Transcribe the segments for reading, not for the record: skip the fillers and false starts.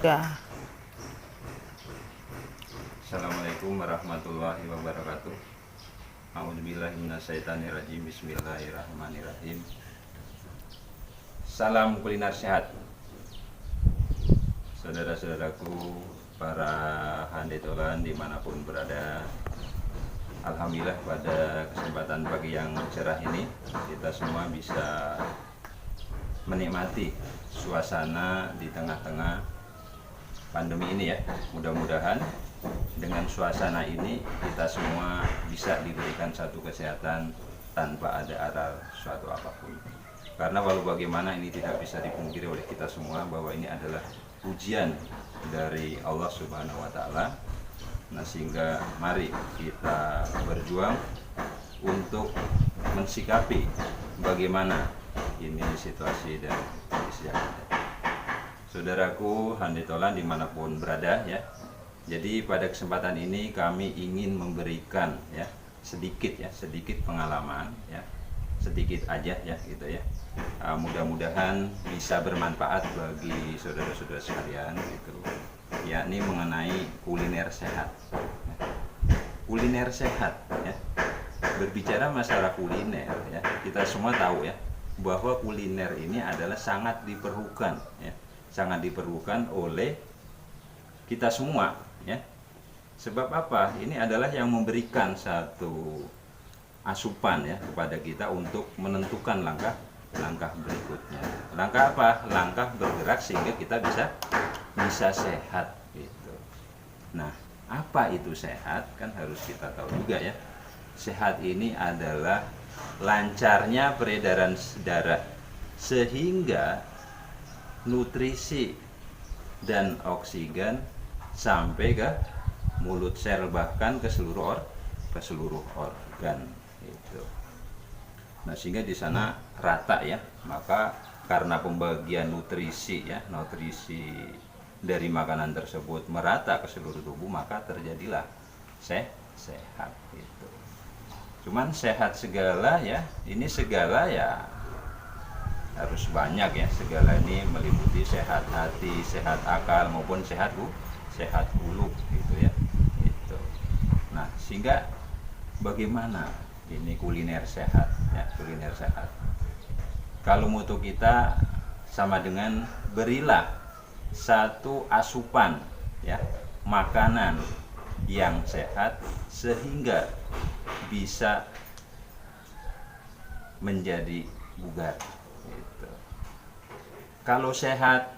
Ya. Assalamualaikum warahmatullahi wabarakatuh. A'udzubillahi minasyaitonirrajim. Bismillahirrahmanirrahim. Salam kuliner sehat. Saudara-saudaraku, para handetolan dimanapun berada, alhamdulillah pada kesempatan pagi yang cerah ini kita semua bisa menikmati suasana di tengah-tengah pandemi ini ya. Mudah-mudahan dengan suasana ini kita semua bisa diberikan satu kesehatan tanpa ada aral suatu apapun. Karena walau bagaimana ini tidak bisa dipungkiri oleh kita semua bahwa ini adalah ujian dari Allah Subhanahu wa taala. Nah, sehingga mari kita berjuang untuk mensikapi bagaimana ini situasi dan kondisi yang ada. Saudaraku handetolan dimanapun berada ya. Jadi pada kesempatan ini kami ingin memberikan ya sedikit pengalaman ya, sedikit aja ya gitu ya. Mudah-mudahan bisa bermanfaat bagi saudara-saudara sekalian gitu, yakni mengenai kuliner sehat. Kuliner sehat ya. Berbicara masalah kuliner ya, kita semua tahu ya bahwa kuliner ini adalah sangat diperlukan ya, sangat diperlukan oleh kita semua ya. Sebab apa? Ini adalah yang memberikan satu asupan ya kepada kita untuk menentukan langkah berikutnya. Langkah apa? Langkah bergerak sehingga kita bisa sehat gitu. Nah, apa itu sehat? Kan harus kita tahu juga ya. Sehat ini adalah lancarnya peredaran darah sehingga nutrisi dan oksigen sampai ke mulut sel, bahkan ke seluruh organ itu. Nah, sehingga di sana rata ya. Maka karena pembagian nutrisi dari makanan tersebut merata ke seluruh tubuh, maka terjadilah sehat itu. Cuman sehat segala ya, ini segala ya harus banyak ya. Segala ini meliputi sehat hati, sehat akal maupun sehat kulub gitu ya. Itu. Nah, sehingga bagaimana ini kuliner sehat ya, kuliner sehat. Kalau mutu kita sama dengan berilah satu asupan ya, makanan yang sehat sehingga bisa menjadi bugar gitu. Kalau sehat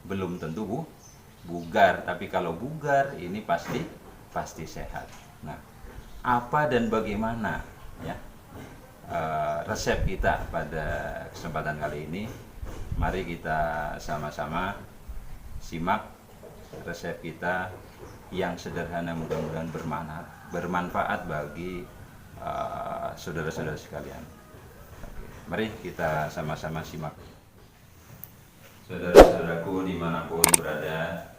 belum tentu bugar, tapi kalau bugar ini pasti sehat. Nah, apa dan bagaimana ya resep kita pada kesempatan kali ini? Mari kita sama-sama simak resep kita yang sederhana, mudah-mudahan bermanfaat bagi saudara-saudara sekalian. Mari kita sama-sama simak. Saudara-saudaraku dimanapun berada,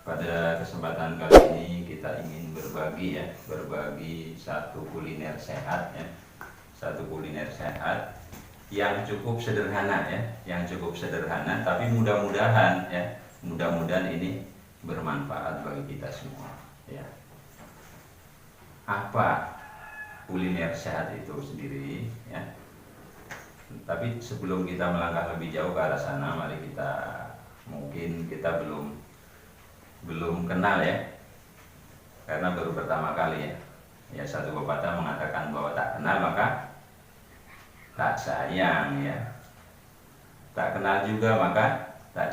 pada kesempatan kali ini kita ingin berbagi satu kuliner sehat ya, satu kuliner sehat yang cukup sederhana ya, tapi mudah-mudahan ini bermanfaat bagi kita semua ya. Apa kuliner sehat itu sendiri ya? Tapi sebelum kita melangkah lebih jauh ke arah sana, mari mungkin kita belum kenal ya, karena baru pertama kali ya. Ya, satu pepatah mengatakan bahwa tak kenal maka tak sayang ya, tak kenal juga maka tak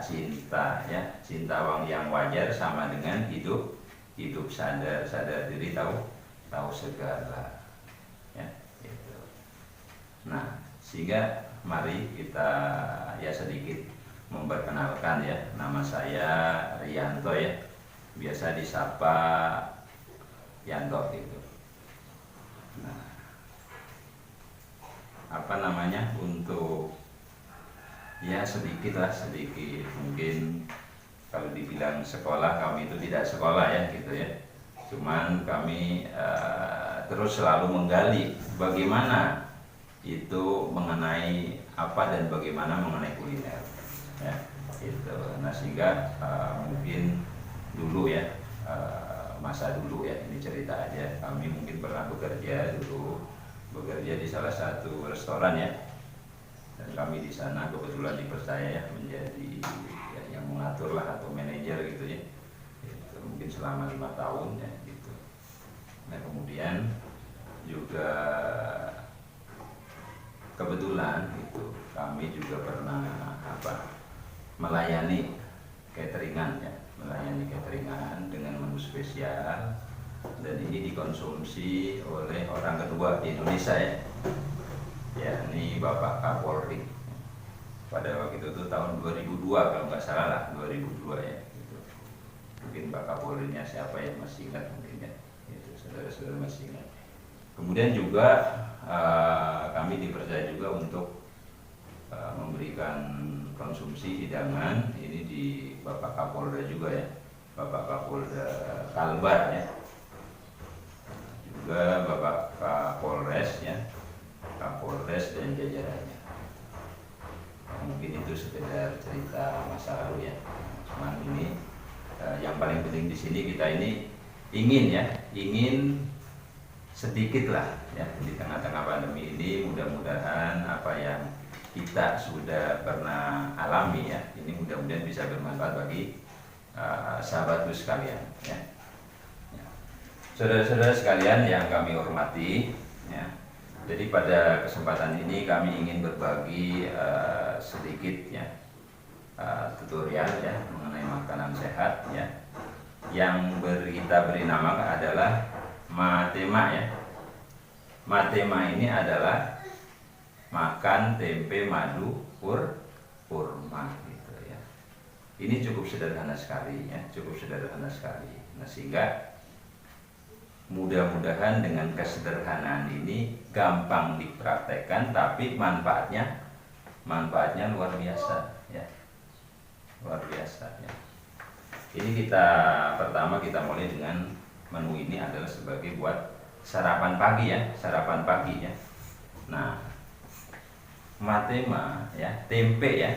cinta ya. Cinta yang wajar sama dengan hidup sadar diri, tahu segala ya gitu. Nah, sehingga mari kita ya sedikit memperkenalkan ya. Nama saya Rianto ya, biasa disapa Yanto gitu. Nah, untuk ya sedikit mungkin kalau dibilang sekolah, kami itu tidak sekolah ya gitu ya. Cuman kami terus selalu menggali bagaimana itu mengenai apa dan bagaimana mengenai kuliner ya itu. Nah sehingga mungkin dulu ya masa dulu ya, ini cerita aja, kami mungkin pernah bekerja di salah satu restoran ya, dan kami di sana kebetulan dipercaya ya menjadi ya, yang mengatur lah atau manajer gitu ya, itu mungkin selama 5 tahun ya gitu. Nah kemudian juga kebetulan itu kami juga pernah melayani cateringan ya, dengan menu spesial, dan ini dikonsumsi oleh orang kedua di Indonesia ya, yakni Bapak Kapolri. Pada waktu itu tuh tahun 2002 kalau nggak salah lah, 2002 ya gitu. Mungkin Pak Kapolrinya siapa ya, masih ingat mungkin ya, itu saudara-saudara masih ingat. Kemudian juga kami dipercaya juga untuk memberikan konsumsi hidangan ini di Bapak Kapolda juga ya, Bapak Kapolda Kalbar ya, juga Bapak Kapolres ya, Kapolres dan jajarannya. Mungkin itu sekedar cerita masa lalu ya. Cuman ini yang paling penting di sini kita ini ingin sedikit lah ya di tengah-tengah pandemi ini, mudah-mudahan apa yang kita sudah pernah alami ya, ini mudah-mudahan bisa bermanfaat bagi sahabatku sekalian ya. Saudara-saudara sekalian yang kami hormati ya, jadi pada kesempatan ini kami ingin berbagi sedikit ya tutorial ya mengenai makanan sehat ya, yang kita beri nama adalah Matema ya. Matema ini adalah makan tempe madu kurma gitu ya. Ini cukup sederhana sekali ya, Nah sehingga mudah-mudahan dengan kesederhanaan ini gampang dipraktekkan, tapi manfaatnya luar biasa ya, ya. Ini pertama kita mulai dengan menu ini adalah sebagai buat sarapan pagi ya. Nah, Matema ya, tempe ya.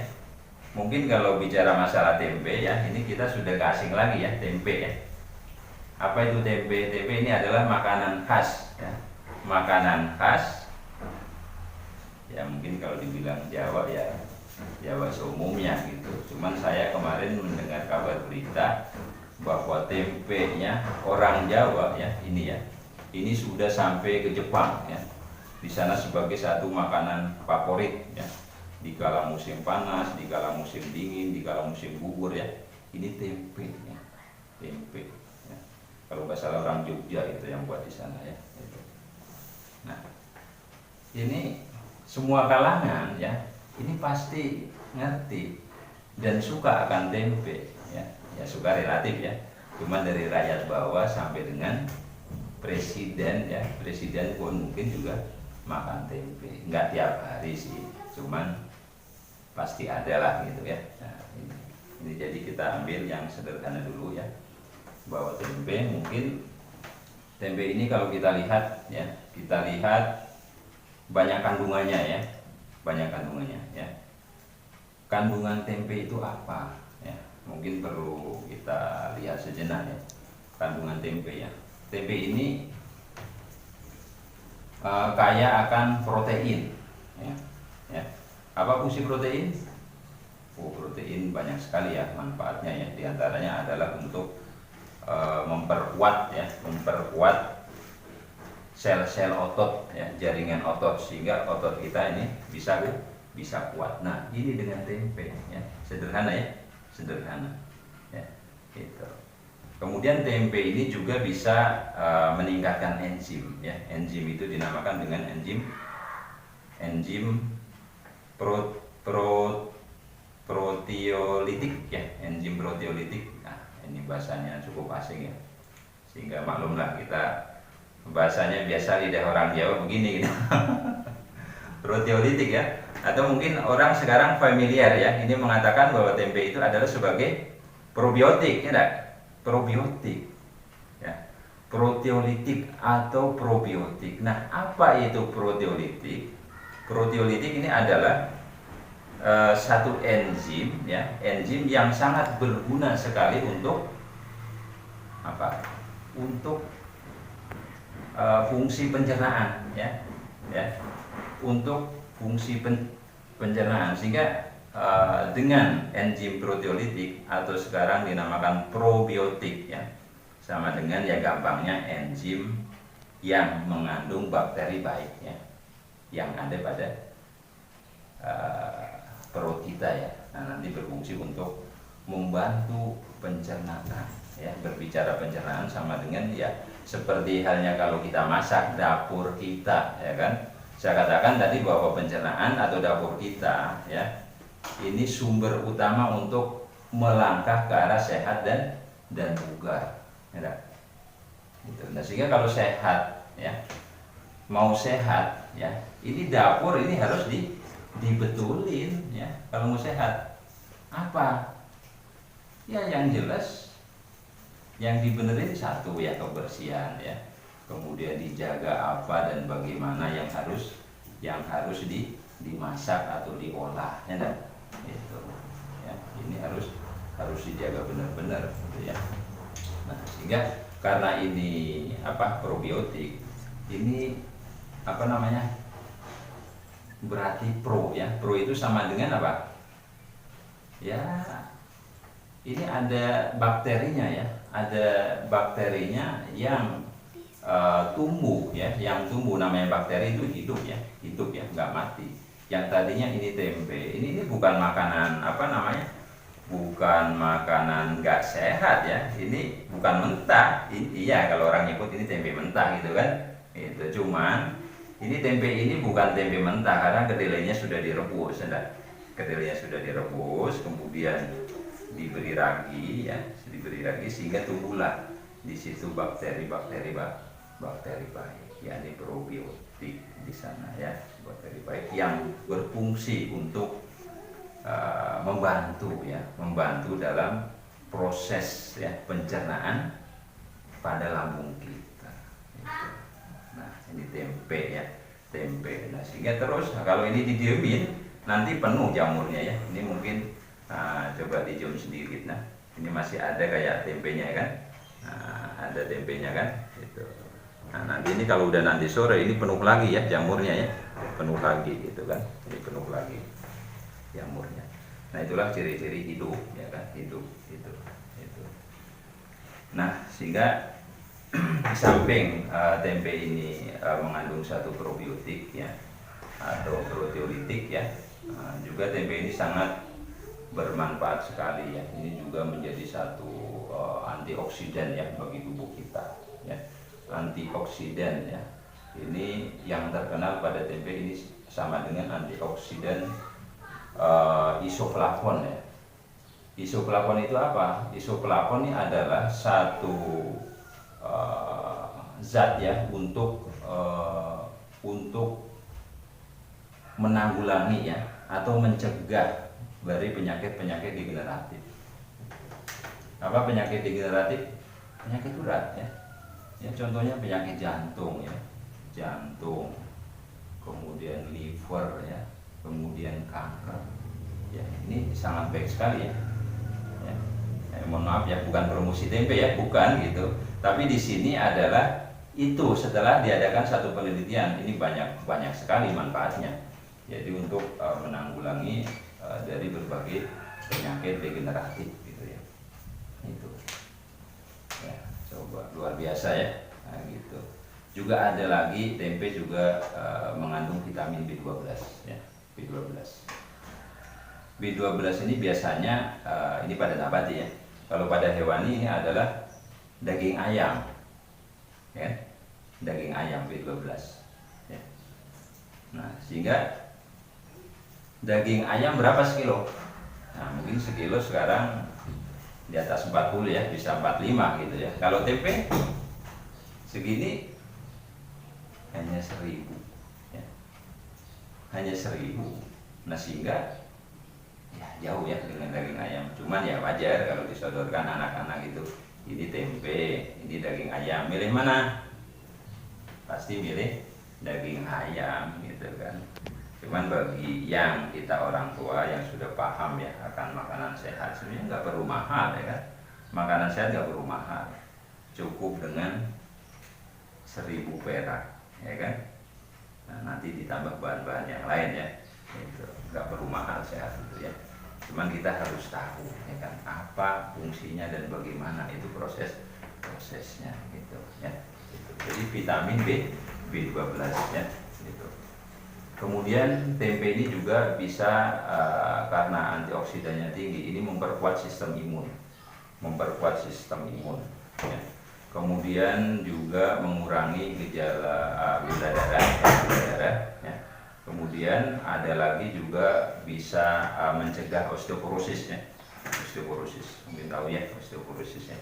Mungkin kalau bicara masalah tempe ya, ini kita sudah gak asing lagi ya, tempe ya. Apa itu tempe? Tempe ini adalah makanan khas ya. Makanan khas ya, mungkin kalau dibilang Jawa ya Jawa seumumnya gitu. Cuman saya kemarin mendengar kabar berita bahwa tempenya orang Jawa ya, ini sudah sampai ke Jepang ya. Di sana sebagai satu makanan favorit ya. Di kala musim panas, di kala musim dingin, di kala musim gugur ya. Ini tempe ya. Tempe ya. Kalau nggak salah orang Jogja itu yang buat di sana ya. Nah, ini semua kalangan ya, ini pasti ngerti dan suka akan tempe ya. Ya suka relatif ya. Cuma dari rakyat bawah sampai dengan presiden ya, presiden pun mungkin juga makan tempe, nggak tiap hari sih, cuman pasti ada lah gitu ya. Nah, ini jadi kita ambil yang sederhana dulu ya, bahwa tempe ini kalau kita lihat banyak kandungannya ya. Kandungan tempe itu apa ya, mungkin perlu kita lihat sejenak ya, kandungan tempe ya. Tempe ini kaya akan protein ya. Apa fungsi protein? Protein banyak sekali ya manfaatnya ya. Di antaranya adalah untuk memperkuat sel-sel otot ya, jaringan otot, sehingga otot kita ini bisa kuat. Nah, ini dengan tempe ya. Sederhana ya. Gitu. Kemudian tempe ini juga bisa meningkatkan enzim ya. Enzim itu dinamakan dengan enzim proteolitik ya, enzim proteolitik. Nah, ini bahasanya cukup asing ya. Sehingga maklumlah kita bahasanya biasa lidah orang Jawa begini gitu. Proteolitik ya. Atau mungkin orang sekarang familiar ya, ini mengatakan bahwa tempe itu adalah sebagai probiotik ya enggak? Probiotik ya, proteolitik atau probiotik. Nah, apa itu proteolitik? Proteolitik ini adalah satu enzim ya, enzim yang sangat berguna sekali untuk apa? Untuk fungsi pencernaan ya. Untuk fungsi pencernaan, sehingga dengan enzim proteolitik atau sekarang dinamakan probiotik ya, sama dengan ya gampangnya enzim yang mengandung bakteri baik ya, yang ada pada perut kita ya. Nah, nanti berfungsi untuk membantu pencernaan ya. Berbicara pencernaan sama dengan ya seperti halnya kalau kita masak dapur kita ya kan. Saya katakan tadi bahwa pencernaan atau dapur kita ya, ini sumber utama untuk melangkah ke arah sehat dan bugar ya. Gitu. Nah, sehingga kalau sehat ya, mau sehat ya, ini dapur ini harus dibetulin ya. Kalau mau sehat apa ya, yang jelas yang dibenerin satu ya, kebersihan ya, kemudian dijaga apa dan bagaimana yang harus dimasak atau diolah ya, itu ya, ini harus dijaga benar-benar gitu ya. Nah, sehingga karena ini probiotik ini berarti pro ya. Pro itu sama dengan apa ya, ini ada bakterinya ya, ada bakterinya yang tumbuh ya, yang tumbuh. Namanya bakteri itu hidup ya, nggak mati. Yang tadinya ini tempe, ini bukan makanan bukan makanan nggak sehat ya, ini bukan mentah. Iya, kalau orang nyebut ini tempe mentah gitu kan, itu cuman ini tempe ini bukan tempe mentah karena kedelainya sudah direbus, kedelainya sudah direbus, kemudian diberi ragi ya, sehingga tumbuhlah di situ bakteri baik, yakni probiotik di sana ya, bakteri baik yang berfungsi untuk membantu dalam proses ya pencernaan pada lambung kita. Nah, ini tempe ya, tempe. Nah, sehingga terus kalau ini didiemin nanti penuh jamurnya ya. Ini mungkin coba di-zoom sedikit. Nah, ini masih ada kayak tempenya kan. Nah, ada tempenya kan itu. Nah, nanti ini kalau udah nanti sore ini penuh lagi ya jamurnya ya, penuh lagi gitu kan, ini penuh lagi jamurnya. Nah, itulah ciri-ciri hidup ya kan, hidup itu. Nah, sehingga di samping tempe ini mengandung satu probiotik ya atau proteolitik ya, juga tempe ini sangat bermanfaat sekali ya. Ini juga menjadi satu antioksidan ya bagi tubuh kita ya, antioksidan ya. Ini yang terkenal pada tempe ini sama dengan antioksidan isoflavon ya. Isoflavon itu apa? Isoflavon ini adalah satu zat ya untuk menanggulangi ya atau mencegah dari penyakit degeneratif. Apa penyakit degeneratif? Penyakit urat ya. Ya, contohnya penyakit jantung ya, kemudian liver ya, kemudian kanker. Ya, ini sangat baik sekali ya. Mohon maaf ya, bukan promosi tempe ya, bukan gitu. Tapi di sini adalah itu setelah diadakan satu penelitian, ini banyak sekali manfaatnya. Jadi untuk menanggulangi dari berbagai penyakit degeneratif gitu ya. Itu. Ya, coba luar biasa ya. Nah, gitu. Juga ada lagi tempe juga mengandung vitamin B12 ya, B12. B12 ini biasanya ini pada nabati ya. Kalau pada hewani ini adalah daging ayam. Ya. Daging ayam B12. Ya. Nah, sehingga daging ayam berapa sekilo? Nah, mungkin sekilo sekarang di atas 40 ya, bisa 45 gitu ya. Kalau tempe segini hanya 1000 ya. Hanya 1000. Nah, sehingga ya jauh ya dengan daging ayam. Cuman ya wajar kalau disodorkan anak-anak itu, ini tempe, ini daging ayam, milih mana? Pasti milih daging ayam gitu kan. Cuman bagi yang kita orang tua yang sudah paham ya akan makanan sehat, sebenarnya nggak perlu mahal ya kan. Makanan sehat nggak perlu mahal, cukup dengan 1.000 perak ya kan. Nah, nanti ditambah bahan-bahan yang lain ya, itu nggak perlu mahal sehat itu ya. Cuman kita harus tahu ya kan apa fungsinya dan bagaimana itu prosesnya gitu ya. Gitu. Jadi vitamin B12 ya gitu. Kemudian tempe ini juga bisa karena antioksidannya tinggi, ini memperkuat sistem imun, ya. Kemudian juga mengurangi gejala gula darah ya. Kemudian ada lagi juga bisa mencegah osteoporosis ya. Osteoporosis, mungkin tahu ya osteoporosis ya.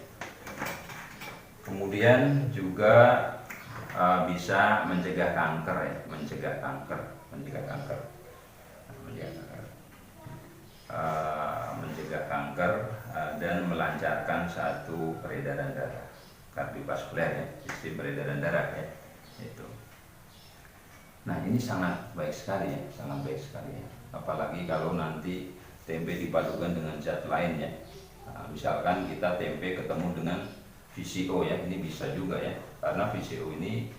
Kemudian juga bisa mencegah kanker ya, mencegah kanker dan melancarkan satu peredaran darah, kardiovaskuler ya, sistem peredaran darah ya. Itu. Nah ini sangat baik sekali ya, apalagi kalau nanti tempe dipadukan dengan zat lain ya. Nah, misalkan kita tempe ketemu dengan VCO ya, ini bisa juga ya, karena VCO ini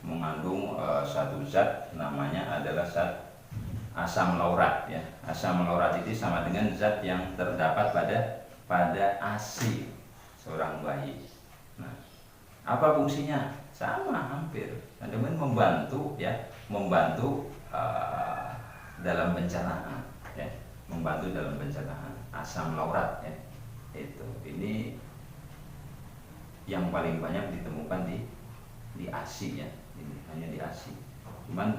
mengandung satu zat namanya adalah zat asam laurat ya. Asam laurat itu sama dengan zat yang terdapat pada ASI seorang bayi. Nah, apa fungsinya? Sama hampir, teman membantu ya, dalam pencernaan ya, asam laurat ya. Itu ini yang paling banyak ditemukan di ASI ya, ini hanya di ASI. Cuman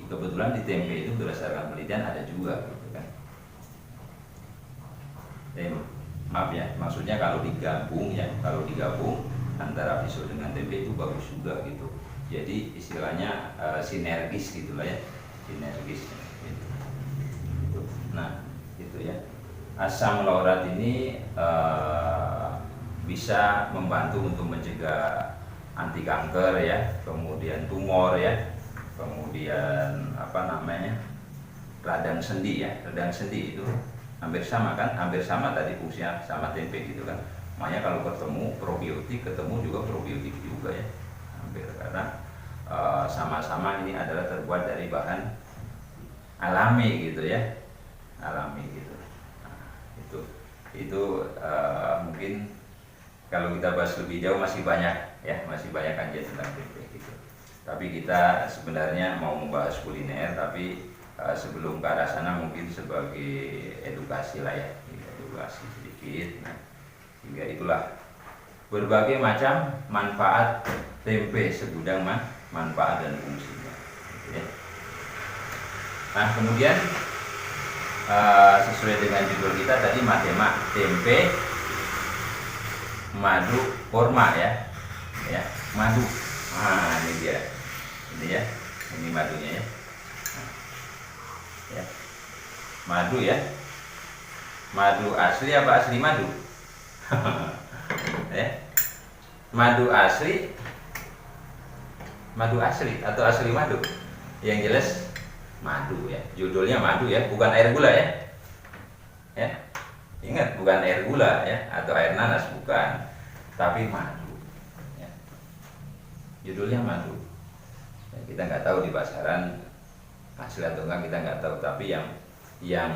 kebetulan di tempe itu berdasarkan penelitian ada juga gitu kan. Maaf ya, maksudnya kalau digabung antara pisau dengan tempe itu bagus juga gitu. Jadi istilahnya sinergis gitulah ya, sinergis gitu. Nah itu ya, asam laurat ini bisa membantu untuk mencegah anti kanker ya, kemudian tumor ya, kemudian radang sendi ya. Radang sendi itu hampir sama tadi fungsinya sama tempe gitu kan. Makanya kalau ketemu probiotik, ketemu juga probiotik juga ya, hampir, karena sama-sama ini adalah terbuat dari bahan alami gitu ya, alami gitu. Nah, itu mungkin kalau kita bahas lebih jauh masih banyak kajian tentang tempe gitu. Tapi kita sebenarnya mau membahas kuliner, tapi sebelum ke arah sana mungkin sebagai edukasi lah ya, edukasi sedikit. Nah, hingga itulah berbagai macam manfaat tempe, segudang manfaat dan fungsinya gitu ya. Nah kemudian sesuai dengan judul kita tadi, Matema tempe madu korma ya, madu. Nah ini dia, ini madunya ya. Ya, madu ya, madu asli apa asli madu? Ya, madu asli atau asli madu? Yang jelas madu ya, judulnya madu ya, bukan air gula ya. Ya, ingat, bukan air gula ya, atau air nanas, bukan, tapi madu ya. Judulnya madu ya, kita nggak tahu di pasaran asli atau enggak, kita nggak tahu, tapi yang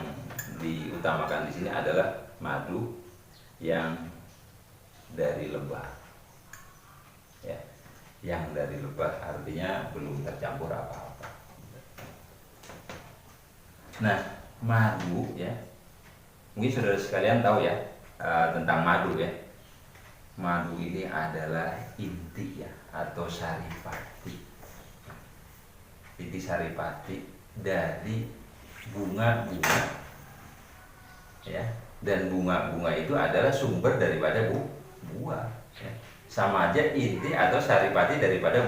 diutamakan di sini adalah madu yang dari lebah ya, yang dari lebah, artinya belum tercampur apa-apa. Nah madu ya, mungkin saudara sekalian tahu ya tentang madu ya. Madu ini adalah inti ya, atau saripati, inti saripati dari bunga-bunga ya, dan bunga-bunga itu adalah sumber daripada buah ya. Sama aja inti atau saripati daripada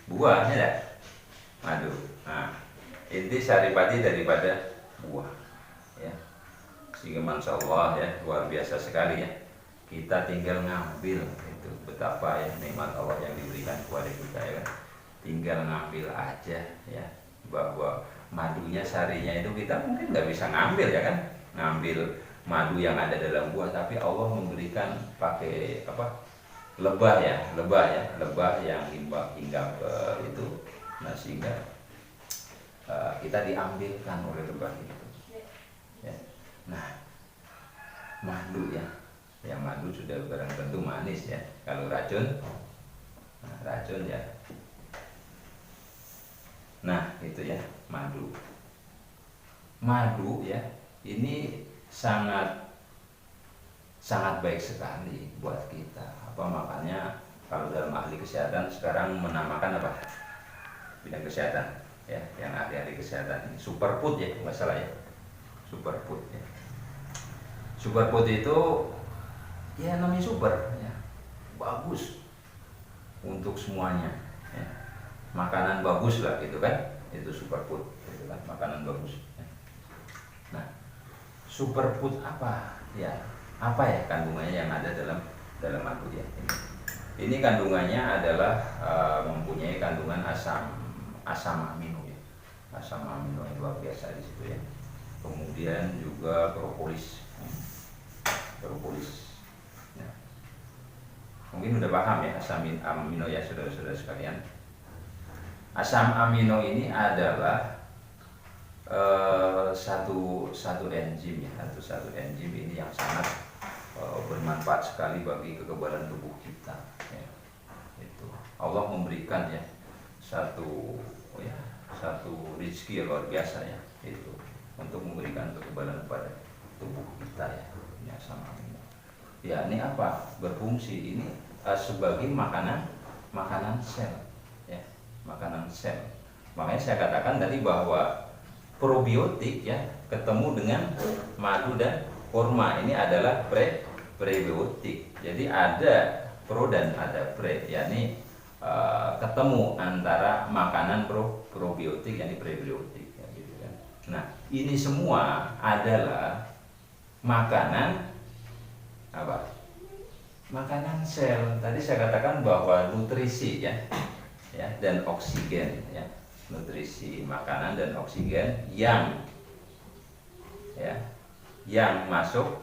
buah ya, madu. Nah, inti saripati daripada buah ya, sehingga masya Allah ya, luar biasa sekali ya, kita tinggal ngambil. Itu betapa ya nikmat Allah yang diberikan kepada kita ya kan. Tinggal ngambil aja ya, bahwa madunya, sarinya itu kita mungkin nggak bisa ngambil ya kan, ngambil madu yang ada dalam buah, tapi Allah memberikan pakai apa, lebah yang hinggap itu. Nah sehingga kita diambilkan oleh lebah itu ya. Nah madu ya, yang madu sudah barang tentu manis ya. Kalau racun, nah, racun ya. Nah itu ya, madu ya, ini sangat baik sekali buat kita. Apa makanya kalau dalam ahli kesehatan sekarang menamakan apa, bidang kesehatan ya, yang ahli kesehatan ini superfood ya, nggak salah ya, superfood ya. Superfood itu ya namanya super ya, bagus untuk semuanya ya. Makanan bagus lah gitu kan, itu superfood gitu kan, makanan bagus ya. Nah superfood apa ya, kandungannya yang ada dalam madu ya. Ini kandungannya adalah mempunyai kandungan asam amino ya, asam amino yang luar biasa di situ ya. Kemudian juga propolis ya. Mungkin udah paham ya asam amino ya saudara-saudara sekalian. Asam amino ini adalah satu enzim ya, satu enzim ini yang sangat bermanfaat sekali bagi kekebalan tubuh kita ya. Itu Allah memberikan ya satu rezeki yang luar biasa ya, itu untuk memberikan kekebalan pada tubuh kita ya. Ini asam amino ya, ini apa, berfungsi ini sebagai makanan sel ya, makanan sel. Makanya saya katakan tadi bahwa probiotik ya ketemu dengan madu dan kurma ini adalah prebiotik. Jadi ada pro dan ada pre, yakni ketemu antara makanan probiotik yakni prebiotik ya, gitu kan. Nah ini semua adalah makanan apa? Makanan sel. Tadi saya katakan bahwa nutrisi ya dan oksigen ya, nutrisi makanan dan oksigen yang masuk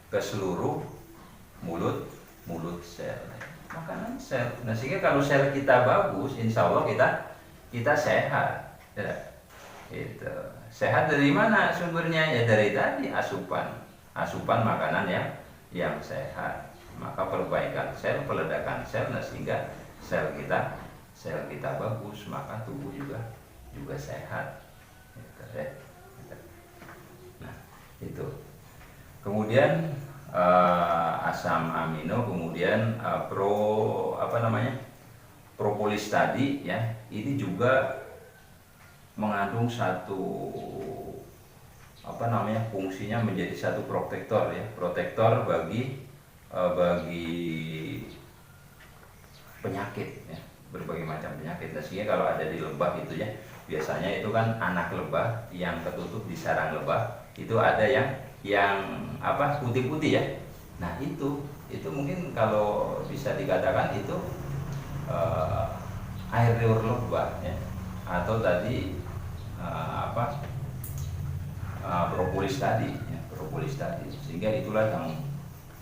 ke seluruh mulut sel, makanan sel. Nah sehingga kalau sel kita bagus, insya Allah kita sehat ya. Itu sehat dari mana sumbernya ya, dari tadi asupan makanan yang sehat, maka perbaikan sel, peledakan sel. Nah sehingga sel kita bagus, maka tubuh juga sehat gitu, ya. Nah itu kemudian asam amino, kemudian propolis tadi ya, ini juga mengandung satu fungsinya menjadi satu protektor ya, protektor bagi penyakit ya, berbagai macam penyakit. Nah, sehingga kalau ada di lebah itu ya, biasanya itu kan anak lebah yang ketutup di sarang lebah itu ada yang putih-putih ya. Nah itu mungkin kalau bisa dikatakan itu air liur lebah ya, atau tadi propolis tadi ya, sehingga itulah yang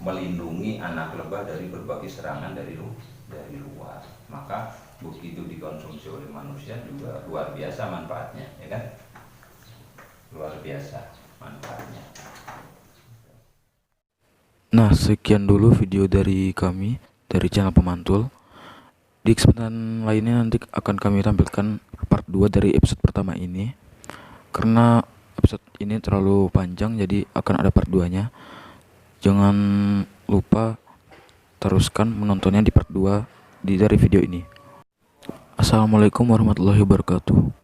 melindungi anak lebah dari berbagai serangan dari luar. Maka begitu dikonsumsi oleh manusia juga luar biasa manfaatnya ya kan, luar biasa manfaatnya. Nah, sekian dulu video dari kami dari channel Pemantul. Di kesempatan lainnya nanti akan kami tampilkan part 2 dari episode pertama ini. Karena episode ini terlalu panjang, jadi akan ada part 2-nya. Jangan lupa teruskan menontonnya di part 2 dari video ini. Assalamualaikum warahmatullahi wabarakatuh.